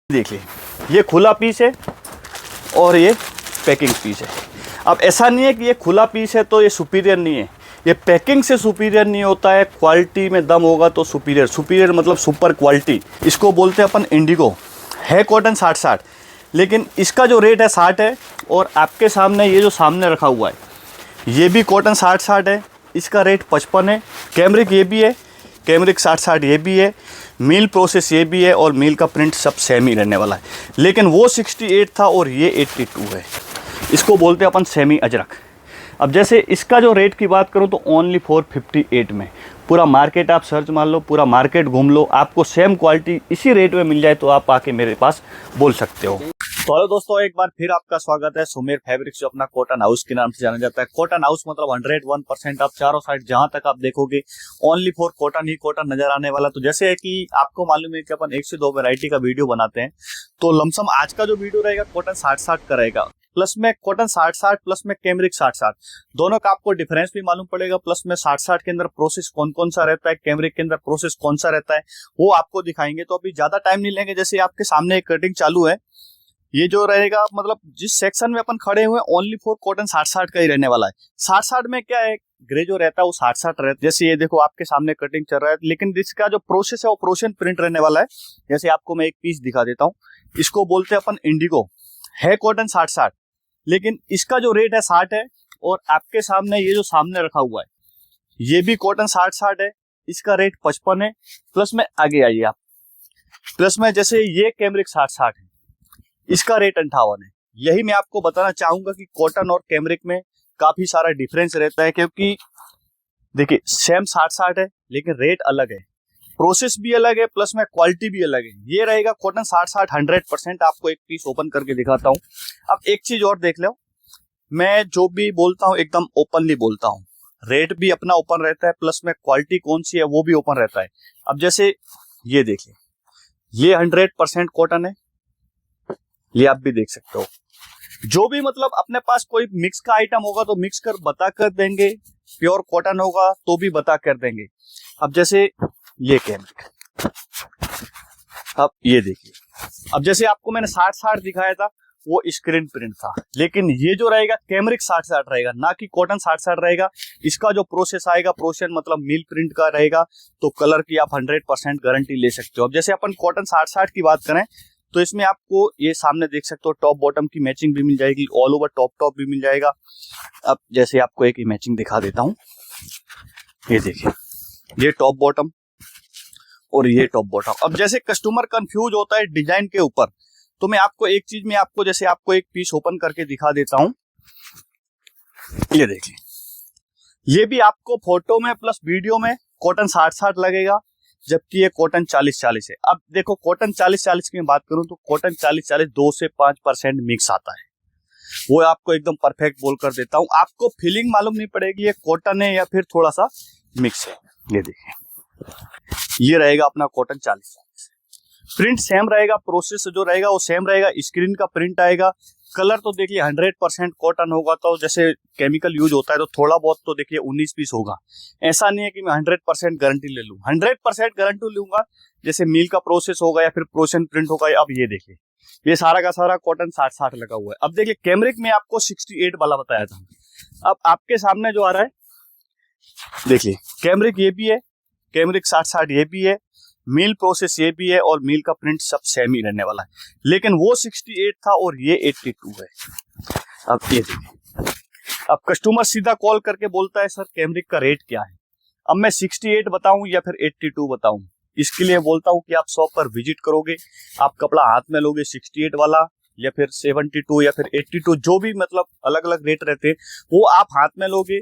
देखिए ये खुला पीस है और ये पैकिंग पीस है। अब ऐसा नहीं है कि ये खुला पीस है तो ये सुपीरियर नहीं है, ये पैकिंग से सुपीरियर नहीं होता है, क्वालिटी में दम होगा तो सुपीरियर। सुपीरियर मतलब सुपर क्वालिटी, इसको बोलते हैं अपन इंडिगो। है कॉटन 60-60, लेकिन इसका जो रेट है 60 है। और आपके सामने ये जो सामने रखा हुआ है ये भी कॉटन 60-60 है, इसका रेट 55 है। कैमरिक ये भी है, कैमरिक 60-60 ये भी है, मील प्रोसेस ये भी है और मील का प्रिंट सब सेम ही रहने वाला है। लेकिन वो 68 था और ये 82 है, इसको बोलते हैं अपन सेमी अजरक। अब जैसे इसका जो रेट की बात करूं तो ओनली 458 में पूरा मार्केट आप सर्च मार लो, पूरा मार्केट घूम लो, आपको सेम क्वालिटी इसी रेट में मिल जाए तो आप आके मेरे पास बोल सकते हो। तो हेलो दोस्तों, एक बार फिर आपका स्वागत है सुमेर फैब्रिक्स, जो अपना कॉटन हाउस के नाम से जाना जाता है। कॉटन हाउस मतलब 101% आप चारों साइड जहां तक आप देखोगे only for cotton he cotton नजर आने वाला। तो जैसे है कि आपको मालूम है कि अपन 1 से 2 वैरायटी का वीडियो बनाते हैं, तो लमसम आज का जो वीडियो रहेगा कॉटन 60-60 का रहेगा, प्लस में कॉटन 60-60 प्लस में कैमरिक 60-60, दोनों का आपको डिफरेंस भी मालूम पड़ेगा। प्लस में 60-60 के अंदर प्रोसेस कौन कौन सा रहता है, कैमरिक के अंदर प्रोसेस कौन सा रहता है, वो आपको दिखाएंगे। तो अभी ज्यादा टाइम नहीं लेंगे। जैसे आपके सामने एक कटिंग चालू है, ये जो रहेगा मतलब जिस सेक्शन में अपन खड़े हुए ओनली फॉर कॉटन 60-60 का ही रहने वाला है। 60-60 में क्या है, ग्रे जो रहता है वो 60-60 रहता है। जैसे ये देखो आपके सामने कटिंग चल रहा है, लेकिन इसका जो प्रोसेस है वो प्रोशन प्रिंट रहने वाला है। जैसे आपको मैं एक पीस दिखा देता हूँ, इसको बोलते हैं अपन इंडिगो। है कॉटन 60-60, लेकिन इसका जो रेट है 60 है। और आपके सामने ये जो सामने रखा हुआ है ये भी कॉटन 60-60 है, इसका रेट 55 है। प्लस में आगे आइए आप, प्लस में जैसे ये कैमरिक 60-60 है, इसका रेट 58 है। यही मैं आपको बताना चाहूंगा कि कॉटन और कैमरिक में काफी सारा डिफरेंस रहता है, क्योंकि देखिए सेम 60-60 है लेकिन रेट अलग है, प्रोसेस भी अलग है, प्लस में क्वालिटी भी अलग है। ये रहेगा कॉटन 60-60 100%। आपको एक पीस ओपन करके दिखाता हूँ। अब एक चीज और देख लो, मैं जो भी बोलता हूँ एकदम ओपनली बोलता हूँ, रेट भी अपना ओपन रहता है, प्लस में क्वालिटी कौन सी है वो भी ओपन रहता है। अब जैसे ये देखिए, ये 100% कॉटन है, ये आप भी देख सकते हो। जो भी मतलब अपने पास कोई मिक्स का आइटम होगा तो मिक्स कर बता कर देंगे, प्योर कॉटन होगा तो भी बता कर देंगे। अब जैसे ये कैमरिक, अब ये देखिए, अब जैसे आपको मैंने 60-60 दिखाया था वो स्क्रीन प्रिंट था, लेकिन ये जो रहेगा कैमरिक 60-60 रहेगा, ना कि कॉटन 60-60 रहेगा। इसका जो प्रोसेस आएगा, प्रोसेस मतलब मिल प्रिंट का रहेगा, तो कलर की आप 100% गारंटी ले सकते हो। अब जैसे अपन कॉटन 60-60 की बात करें तो इसमें आपको ये सामने देख सकते हो टॉप बॉटम की मैचिंग भी मिल जाएगी, ऑल ओवर टॉप भी मिल जाएगा। अब जैसे आपको एक मैचिंग दिखा देता हूँ, ये देखिए, ये टॉप बॉटम और ये टॉप बॉटम। अब जैसे कस्टमर कंफ्यूज होता है डिजाइन के ऊपर, तो मैं आपको एक चीज में आपको जैसे आपको एक पीस ओपन करके दिखा देता हूँ। ये देखिए, ये भी आपको फोटो में प्लस वीडियो में कॉटन 60-60 लगेगा, जबकि ये कॉटन 40-40 है। अब देखो कॉटन 40-40 की बात करूं तो कॉटन 40-40 2 से 5% मिक्स आता है, वो आपको एकदम परफेक्ट बोल कर देता हूं। आपको फीलिंग मालूम नहीं पड़ेगी ये कॉटन है या फिर थोड़ा सा मिक्स है। ये देखिए, ये रहेगा अपना कॉटन 40-40, प्रिंट सेम रहेगा, प्रोसेस जो रहेगा वो सेम रहेगा, स्क्रीन का प्रिंट आएगा। कलर तो देखिए 100% कॉटन होगा, तो जैसे केमिकल यूज होता है तो थोड़ा बहुत तो देखिए 19 पीस होगा। ऐसा नहीं है कि मैं 100% गारंटी ले लूँ, 100% गारंटी लूंगा। जैसे मील का प्रोसेस होगा या फिर प्रोशन प्रिंट होगा। अब ये देखिए, ये सारा का सारा कॉटन 60-60 लगा हुआ है। अब देखिए कैमरिक में आपको 68 वाला बताया था, अब आपके सामने जो आ रहा है देखिए, कैमरिक ये भी है, कैमरिक 60-60 ये भी है, मील प्रोसेस ये भी है और मील का प्रिंट सब सेम ही रहने वाला है। लेकिन वो 68 था और ये 82 है। अब ये देखिए, अब कस्टमर सीधा कॉल करके बोलता है सर कैमरिक का रेट क्या है। अब मैं 68 बताऊं या फिर 82 बताऊं, इसके लिए बोलता हूं कि आप शॉप पर विजिट करोगे, आप कपड़ा हाथ में लोगे 68 वाला या फिर 72 या फिर 82, जो भी मतलब अलग अलग रेट रहते हैं, वो आप हाथ में लोगे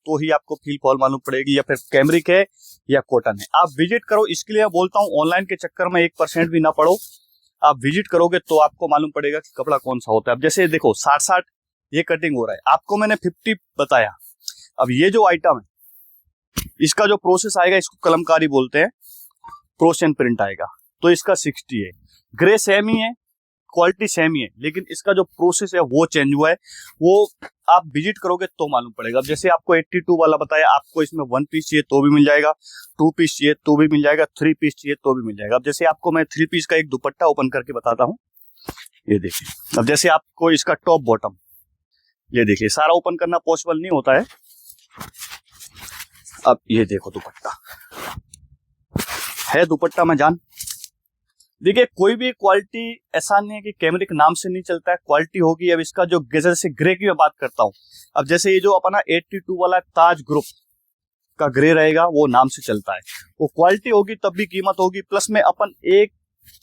तो ही आपको फील फॉल मालूम पड़ेगी या फिर कैमरिक है या कॉटन है। आप विजिट करो, इसके लिए बोलता हूँ ऑनलाइन के चक्कर में 1% भी ना पड़ो, आप विजिट करोगे तो आपको मालूम पड़ेगा कि कपड़ा कौन सा होता है। अब जैसे देखो 60-60 ये कटिंग हो रहा है, आपको मैंने 50 बताया। अब ये जो आइटम है इसका जो प्रोसेस आएगा इसको कलमकारी बोलते हैं, प्रोशन प्रिंट आएगा, तो इसका 60 है। ग्रे सेम ही है, क्वालिटी सेम ही है, लेकिन इसका जो प्रोसेस है वो चेंज हुआ है। वो आप विजिट करोगे तो मालूम पड़ेगा। अब जैसे आपको 82 वाला बताया, आपको इसमें 1 पीस चाहिए तो भी मिल जाएगा, 2 पीस चाहिए तो भी मिल जाएगा, 3 पीस चाहिए तो भी मिल जाएगा। अब जैसे आपको मैं 3 पीस का एक दुपट्टा ओपन करके बताता हूँ। ये देखिए, अब जैसे आपको इसका टॉप बॉटम, ये देखिए, सारा ओपन करना पॉसिबल नहीं होता है। अब ये देखो दुपट्टा है, दुपट्टा में जान। देखिए, कोई भी क्वालिटी ऐसा नहीं है कि कैमरिक नाम से नहीं चलता है, क्वालिटी होगी। अब इसका जो जैसे ग्रे की मैं बात करता हूँ, अब जैसे ये जो अपना 82 वाला ताज ग्रुप का ग्रे रहेगा वो नाम से चलता है, वो क्वालिटी होगी तब भी कीमत होगी। प्लस में अपन एक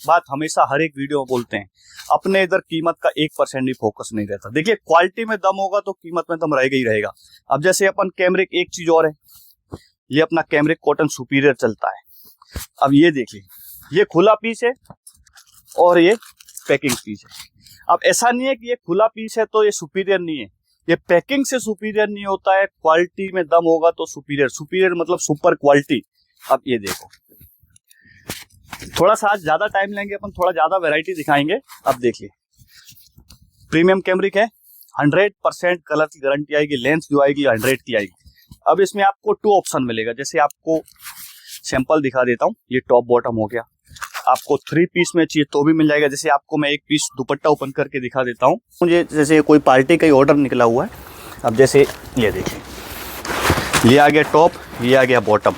बात हमेशा हर एक वीडियो में बोलते हैं, अपने इधर कीमत का 1% भी फोकस नहीं रहता। देखिए, क्वालिटी में दम होगा तो कीमत में दम रहेगा ही रहेगा। अब जैसे अपन कैमरिक, एक चीज और है, ये अपना कैमरिक कॉटन सुपीरियर चलता है। अब ये देखिए, ये खुला पीस है और ये पैकिंग पीस है। अब ऐसा नहीं है कि ये खुला पीस है तो ये सुपीरियर नहीं है, ये पैकिंग से सुपीरियर नहीं होता है। क्वालिटी में दम होगा तो सुपीरियर, सुपीरियर मतलब सुपर क्वालिटी। अब ये देखो, थोड़ा सा आज ज्यादा टाइम लेंगे अपन, थोड़ा ज्यादा वैरायटी दिखाएंगे। अब देखिए, प्रीमियम कैमरिक है, 100% कलर की गारंटी आएगी, लेंथ जो आएगी 100 की आएगी। अब इसमें आपको 2 ऑप्शन मिलेगा, जैसे आपको सैंपल दिखा देता हूँ। ये टॉप बॉटम हो गया, आपको 3 पीस में चाहिए तो भी मिल जाएगा। जैसे आपको मैं 1 पीस दुपट्टा ओपन करके दिखा देता हूँ। मुझे जैसे कोई पार्टी का ही ऑर्डर निकला हुआ है। अब जैसे ये देखिए, ये आ गया टॉप, ये आ गया बॉटम।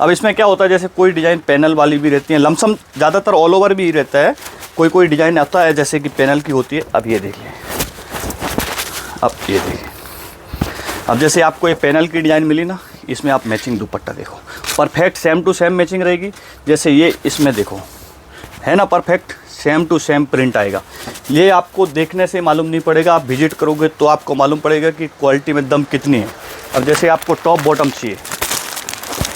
अब इसमें क्या होता है, जैसे कोई डिज़ाइन पैनल वाली भी रहती है, लमसम ज़्यादातर ऑल ओवर भी रहता है, कोई डिज़ाइन आता है जैसे कि पैनल की होती है। अब ये देखिए, अब ये देखिए, अब जैसे आपको ये पैनल की डिज़ाइन मिली ना, इसमें आप मैचिंग दुपट्टा देखो, perfect same to same matching रहेगी। जैसे ये इसमें देखो, है ना, perfect same to same print आएगा। ये आपको देखने से मालूम नहीं पड़ेगा, आप विजिट करोगे तो आपको मालूम पड़ेगा कि क्वालिटी में दम कितनी है। अब जैसे आपको टॉप बॉटम चाहिए,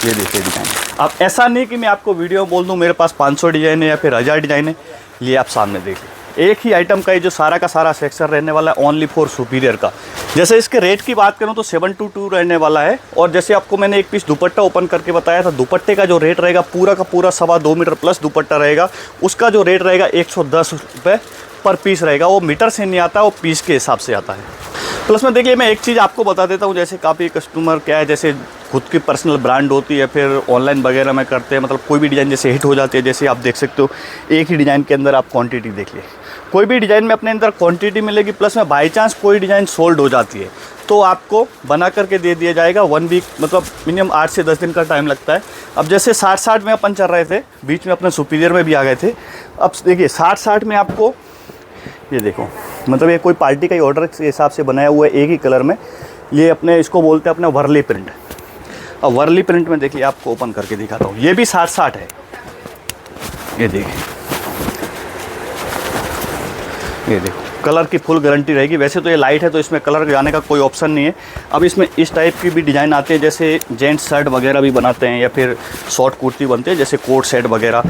ये देखिए डिज़ाइन। अब ऐसा नहीं कि मैं आपको वीडियो बोल दूं मेरे पास 500 डिज़ाइन है या फिर 1000 डिज़ाइन है, ये आप सामने देखिए। एक ही आइटम का ये जो सारा का सारा सेक्शन रहने वाला है, ओनली फॉर सुपीरियर का। जैसे इसके रेट की बात करूं तो 722 रहने वाला है। और जैसे आपको मैंने 1 पीस दुपट्टा ओपन करके बताया था, दुपट्टे का जो रेट रहेगा पूरा का पूरा 2.25 मीटर प्लस दुपट्टा रहेगा, उसका जो रेट रहेगा 110 रुपये पर पीस रहेगा। वो मीटर से नहीं आता, वो पीस के हिसाब से आता है। प्लस में देखिए, मैं एक चीज़ आपको बता देता हूँ, जैसे काफ़ी कस्टमर क्या है, जैसे खुद की पर्सनल ब्रांड होती है, फिर ऑनलाइन वगैरह में करते हैं, मतलब कोई भी डिज़ाइन जैसे हिट हो जाती है। जैसे आप देख सकते हो, एक ही डिज़ाइन के अंदर आप क्वांटिटी देखिए, कोई भी डिज़ाइन में अपने अंदर क्वांटिटी मिलेगी। प्लस में बाई चांस कोई डिज़ाइन सोल्ड हो जाती है तो आपको बना करके दे दिया जाएगा। 1 वीक मतलब मिनिमम 8 से 10 दिन का टाइम लगता है। अब जैसे 60-60 में अपन चल रहे थे, बीच में अपने सुपीरियर में भी आ गए थे। अब देखिए 60-60 में आपको ये देखो, मतलब ये कोई पार्टी का ही ऑर्डर के हिसाब से बनाया हुआ है, एक ही कलर में। ये अपने इसको बोलते हैं अपने वर्ली प्रिंट। अब वर्ली प्रिंट में देखिए, आपको ओपन करके दिखाता हूँ, ये भी 60-60 है। ये देखिए, ये देखो, कलर की फुल गारंटी रहेगी। वैसे तो ये लाइट है तो इसमें कलर जाने का कोई ऑप्शन नहीं है। अब इसमें इस टाइप की भी डिज़ाइन आती है, जैसे जेंट्स शर्ट वगैरह भी बनाते हैं या फिर शॉर्ट कुर्ती बनते हैं, जैसे कोट सेट वगैरह।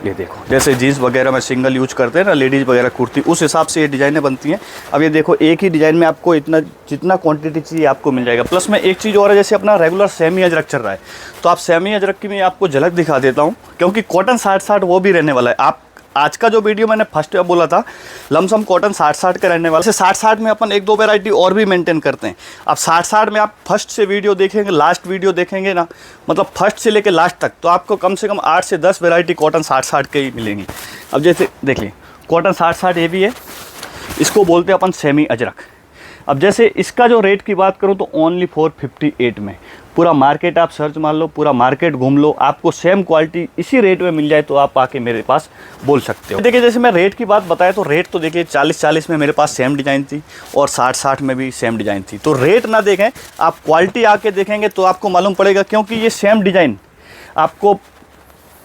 ये देखो, जैसे जीन्स वगैरह में सिंगल यूज करते हैं ना लेडीज़ वगैरह कुर्ती, उस हिसाब से ये डिज़ाइनें बनती हैं। अब ये देखो, एक ही डिज़ाइन में आपको इतना जितना क्वांटिटी चाहिए आपको मिल जाएगा। प्लस में एक चीज़ और है, जैसे अपना रेगुलर सेमी अजरक चल रहा है, तो आप सेमी अजरक की मैं आपको झलक दिखा देता हूँ, क्योंकि कॉटन 60-60 वो भी रहने वाला है। आप आज का जो वीडियो मैंने फर्स्ट बोला था, लमसम कॉटन 60-60 का रहने वाला है। 60-60 में अपन 1-2 वैरायटी और भी मेंटेन करते हैं। अब 60-60 में आप फर्स्ट से वीडियो देखेंगे, लास्ट वीडियो देखेंगे ना, मतलब फर्स्ट से लेकर लास्ट तक, तो आपको कम से कम 8 से 10 वैरायटी कॉटन 60-60 के ही मिलेंगी। अब जैसे देखिए, कॉटन 60-60 ये भी है, इसको बोलते हैं अपन सेमी अजरक। अब जैसे इसका जो रेट की बात करूँ तो ओनली 458 में, पूरा मार्केट आप सर्च मार लो, पूरा मार्केट घूम लो, आपको सेम क्वालिटी इसी रेट में मिल जाए तो आप आके मेरे पास बोल सकते हो। देखिए, जैसे मैं रेट की बात बताया तो रेट तो देखिए 40-40 में मेरे पास सेम डिज़ाइन थी और 60-60 में भी सेम डिज़ाइन थी। तो रेट ना देखें, आप क्वालिटी आके देखेंगे तो आपको मालूम पड़ेगा, क्योंकि ये सेम डिज़ाइन आपको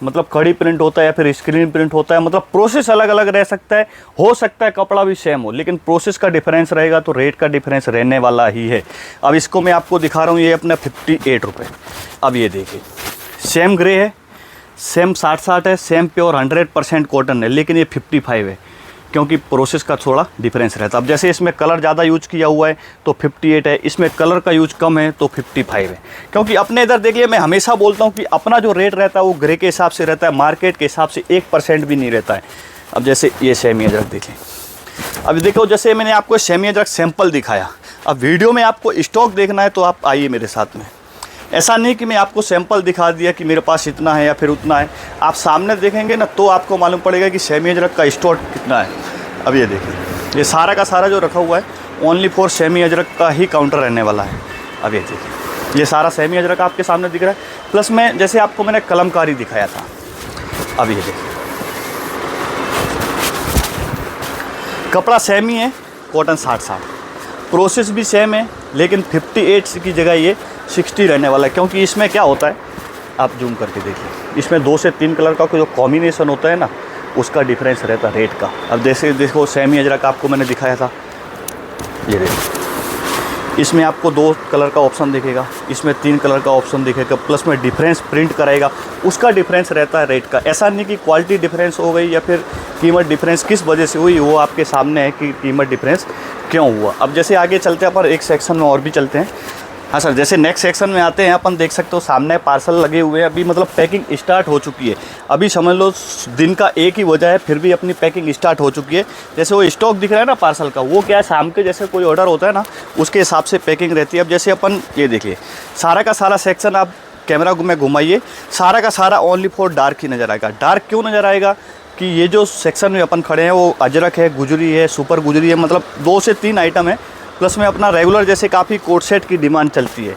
मतलब कड़ी प्रिंट होता है या फिर स्क्रीन प्रिंट होता है, मतलब प्रोसेस अलग अलग रह सकता है, हो सकता है कपड़ा भी सेम हो, लेकिन प्रोसेस का डिफरेंस रहेगा तो रेट का डिफरेंस रहने वाला ही है। अब इसको मैं आपको दिखा रहा हूँ, ये अपना 58 रुपये। अब ये देखिए, सेम ग्रे है, सेम 60-60 है, सेम प्योर 100% कॉटन है, लेकिन ये 55 है, क्योंकि प्रोसेस का थोड़ा डिफरेंस रहता है। अब जैसे इसमें कलर ज़्यादा यूज किया हुआ है तो 58 है, इसमें कलर का यूज कम है तो 55 है। क्योंकि अपने इधर देखिए, मैं हमेशा बोलता हूँ कि अपना जो रेट रहता है वो ग्रे के हिसाब से रहता है, मार्केट के हिसाब से 1% भी नहीं रहता है। अब जैसे ये सेमी अजरक देखिए, अभी देखो, जैसे मैंने आपको सेमी अजरक सैंपल दिखाया, अब वीडियो में आपको स्टॉक देखना है तो आप आइए मेरे साथ में। ऐसा नहीं कि मैं आपको सैंपल दिखा दिया कि मेरे पास इतना है या फिर उतना है, आप सामने देखेंगे ना तो आपको मालूम पड़ेगा कि सेमी अजरक का स्टॉक कितना है। अब ये देखिए, ये सारा का सारा जो रखा हुआ है ओनली फॉर सेमी अजरक का ही काउंटर रहने वाला है। अब ये देखिए, ये सारा सेमी अजरक आपके सामने दिख रहा है, प्लस में जैसे आपको मैंने कलमकारी दिखाया था। अब ये देखिए, कपड़ा सेम ही है, कॉटन 60-60, प्रोसेस भी सेम है, लेकिन 58 की जगह ये 60 रहने वाला है। क्योंकि इसमें क्या होता है, आप जूम करके देखिए, इसमें 2 से 3 कलर का जो कॉम्बिनेशन होता है ना, उसका डिफरेंस रहता है रेट का। अब जैसे देखो सेमी अजरक आपको मैंने दिखाया था, ये देखो, इसमें आपको 2 कलर का ऑप्शन दिखेगा, इसमें 3 कलर का ऑप्शन दिखेगा, प्लस में डिफरेंस प्रिंट कराएगा, उसका डिफरेंस रहता है रेट का। ऐसा नहीं कि क्वालिटी डिफरेंस हो गई या फिर कीमत डिफरेंस किस वजह से हुई, वो आपके सामने है कि कीमत डिफरेंस क्यों हुआ। अब जैसे आगे चलते हैं अपन, एक सेक्शन में और भी चलते हैं। हाँ सर, जैसे नेक्स्ट सेक्शन में आते हैं, अपन देख सकते हो सामने पार्सल लगे हुए हैं, अभी मतलब पैकिंग स्टार्ट हो चुकी है। अभी समझ लो दिन का एक ही वजह है, फिर भी अपनी पैकिंग स्टार्ट हो चुकी है। जैसे वो स्टॉक दिख रहा है ना पार्सल का, वो क्या है, शाम के जैसे कोई ऑर्डर होता है ना, उसके हिसाब से पैकिंग रहती है। अब जैसे अपन ये देखिए, सारा का सारा सेक्शन आप कैमरा में घुमाइए, सारा का सारा ओनली फॉर डार्क ही नज़र आएगा। डार्क क्यों नज़र आएगा कि ये जो सेक्शन में अपन खड़े हैं वो अजरक है, गुजरी है, सुपर गुजरी है, मतलब 2 से 3 आइटम है। प्लस में अपना रेगुलर जैसे काफ़ी कोट सेट की डिमांड चलती है,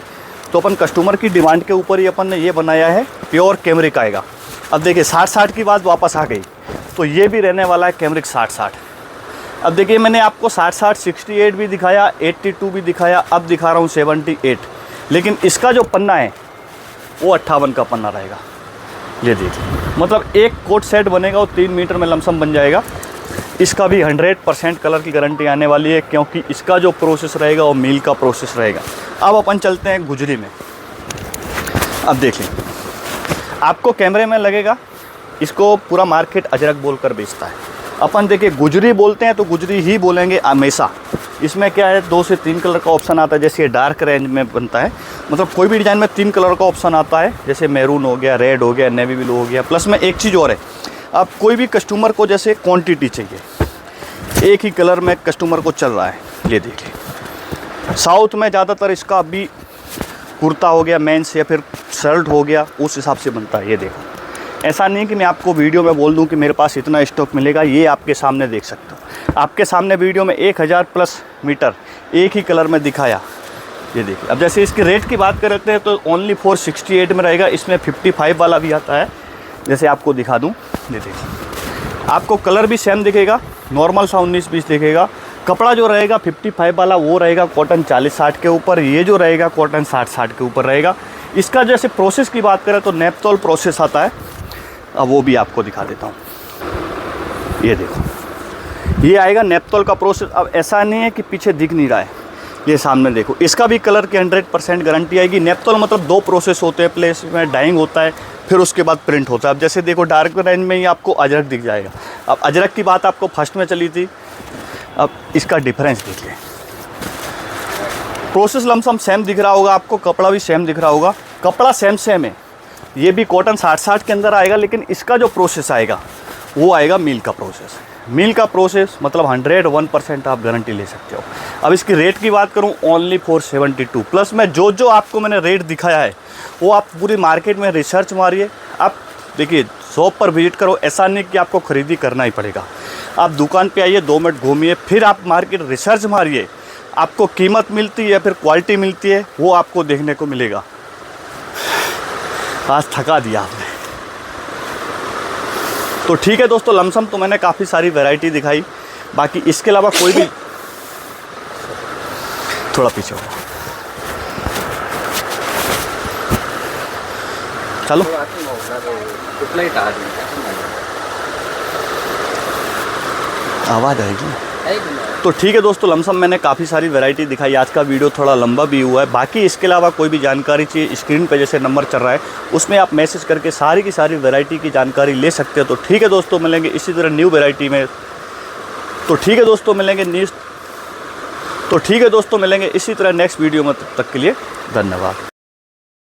तो अपन कस्टमर की डिमांड के ऊपर ही अपन ने ये बनाया है, प्योर कैमरिक आएगा। अब देखिए 60-60 की बात वापस आ गई, तो ये भी रहने वाला है कैमरिक 60-60। अब देखिए, मैंने आपको 60-60 68 भी दिखाया, 82 भी दिखाया, अब दिखा रहा हूँ 78। लेकिन इसका जो पन्ना है वो 58 का पन्ना रहेगा। ये देखिए, मतलब एक कोट सेट बनेगा वो 3 मीटर में लमसम बन जाएगा। इसका भी 100% कलर की गारंटी आने वाली है, क्योंकि इसका जो प्रोसेस रहेगा वो मील का प्रोसेस रहेगा। अब अपन चलते हैं गुजरी में। अब देखिए, आपको कैमरे में लगेगा इसको पूरा मार्केट अजरक बोलकर बेचता है। अपन देखिए, गुजरी बोलते हैं तो गुजरी ही बोलेंगे हमेशा। इसमें क्या है, 2 से 3 कलर का ऑप्शन आता है। जैसे ये डार्क रेंज में बनता है, मतलब कोई भी डिज़ाइन में 3 कलर का ऑप्शन आता है, जैसे मैरून हो गया, रेड हो गया, नेवी ब्लू हो गया। प्लस में एक चीज़ और है, अब कोई भी कस्टमर को जैसे क्वांटिटी चाहिए, एक ही कलर में कस्टमर को चल रहा है। ये देखिए, साउथ में ज़्यादातर इसका अभी कुर्ता हो गया मेंस या फिर शर्ट हो गया, उस हिसाब से बनता है। ये देखो, ऐसा नहीं कि मैं आपको वीडियो में बोल दूं कि मेरे पास इतना स्टॉक मिलेगा, ये आपके सामने देख सकते हो। आपके सामने वीडियो में 1000+ मीटर एक ही कलर में दिखाया। ये देखिए, अब जैसे इसके रेट की बात करते हैं तो ओनली फॉर 68 में रहेगा। इसमें 55 वाला भी आता है, जैसे आपको दिखा दूँ। ये देखिए, आपको कलर भी सेम दिखेगा, नॉर्मल सा 19-20 दिखेगा। कपड़ा जो रहेगा 55 वाला वो रहेगा कॉटन 40-60 के ऊपर, ये जो रहेगा कॉटन 60-60 के ऊपर रहेगा। इसका जैसे प्रोसेस की बात करें तो नेपतोल प्रोसेस आता है, अब वो भी आपको दिखा देता हूँ। ये देखो, ये आएगा नेपतोल का प्रोसेस। अब ऐसा नहीं है कि पीछे दिख नहीं रहा है, ये सामने देखो, इसका भी कलर की 100% गारंटी आएगी। नेपतोल मतलब 2 प्रोसेस होते हैं, प्लेस में डाइंग होता है, फिर उसके बाद प्रिंट होता है। अब जैसे देखो, डार्क रेंज में ही आपको अजरक दिख जाएगा। अब अजरक की बात आपको फर्स्ट में चली थी, अब इसका डिफरेंस देखिए। प्रोसेस लमसम सेम दिख रहा होगा आपको, कपड़ा भी सेम दिख रहा होगा, कपड़ा सेम है। ये भी कॉटन 60-60 के अंदर आएगा, लेकिन इसका जो प्रोसेस आएगा वो आएगा मील का प्रोसेस। मील का प्रोसेस मतलब 101% आप गारंटी ले सकते हो। अब इसकी रेट की बात करूं, ओनली फॉर 72। प्लस में जो आपको मैंने रेट दिखाया है वो आप पूरी मार्केट में रिसर्च मारिए। आप देखिए, शॉप पर विजिट करो, ऐसा नहीं कि आपको ख़रीदी करना ही पड़ेगा। आप दुकान पे आइए, 2 मिनट घूमिए, फिर आप मार्केट रिसर्च मारिए, आपको कीमत मिलती है या फिर क्वालिटी मिलती है वो आपको देखने को मिलेगा। आज थका दिया आपने। तो ठीक है दोस्तों, लमसम तो मैंने काफ़ी सारी वैरायटी दिखाई, बाकी इसके अलावा कोई भी थोड़ा पीछे हो, चलो आवाज़ आएगी। तो ठीक है दोस्तों, लमसम मैंने काफ़ी सारी वैरायटी दिखाई। आज का वीडियो थोड़ा लंबा भी हुआ है। बाकी इसके अलावा कोई भी जानकारी चाहिए, स्क्रीन पे जैसे नंबर चल रहा है उसमें आप मैसेज करके सारी की सारी वैरायटी की जानकारी ले सकते हो। तो ठीक है दोस्तों, मिलेंगे इसी तरह न्यू वैरायटी में। तो ठीक है दोस्तों, मिलेंगे इसी तरह नेक्स्ट वीडियो में। तब तक के लिए धन्यवाद।